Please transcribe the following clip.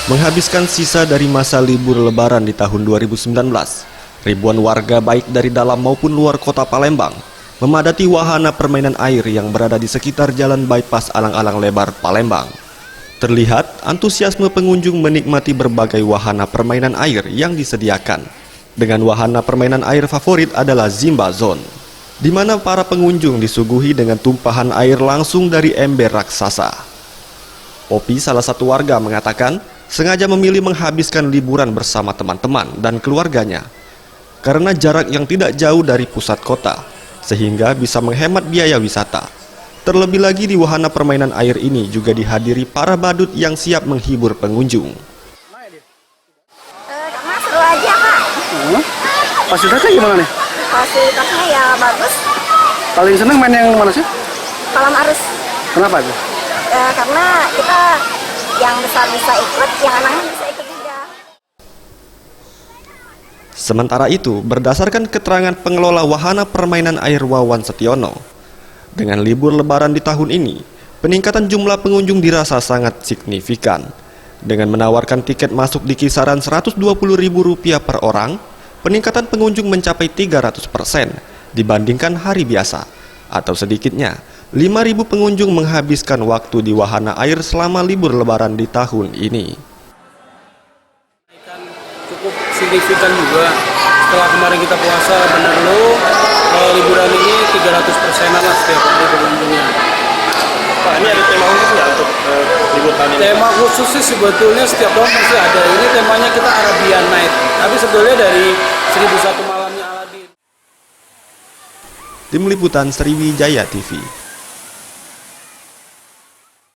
Menghabiskan sisa dari masa libur lebaran di tahun 2019, ribuan warga baik dari dalam maupun luar kota Palembang memadati wahana permainan air yang berada di sekitar jalan bypass Alang-Alang Lebar, Palembang. Terlihat antusiasme pengunjung menikmati berbagai wahana permainan air yang disediakan. Dengan wahana permainan air favorit adalah Zimba Zone, di mana para pengunjung disuguhi dengan tumpahan air langsung dari ember raksasa. Opi, salah satu warga, mengatakan sengaja memilih menghabiskan liburan bersama teman-teman dan keluarganya karena jarak yang tidak jauh dari pusat kota, sehingga bisa menghemat biaya wisata. Terlebih lagi di wahana permainan air ini juga dihadiri para badut yang siap menghibur pengunjung. Karena seru aja, Kak. Fasilitasnya gimana nih? Fasilitasnya ya bagus. Paling seneng main yang mana sih? Kolam arus. Kenapa tuh? Karena kita yang besar bisa ikut, yang anak bisa ikut juga. Sementara itu, berdasarkan keterangan pengelola wahana permainan air Wawan Setiono, dengan libur lebaran di tahun ini, peningkatan jumlah pengunjung dirasa sangat signifikan. Dengan menawarkan tiket masuk di kisaran Rp120.000 per orang, peningkatan pengunjung mencapai 300% dibandingkan hari biasa, atau sedikitnya 5.000 pengunjung menghabiskan waktu di wahana air selama libur lebaran di tahun ini. Cukup signifikan juga. Setelah kemarin kita puasa benar-benar liburan ini 300%-an lah setiap hari pengunjungnya. Pak, ini ada tema khusus nggak untuk libur tahun ini? Tema khusus sih sebetulnya setiap tahun pasti ada. Ini temanya kita Arabian Night. Tapi sebetulnya dari 1001 Malamnya Aladin. Tim Liputan Sriwijaya TV.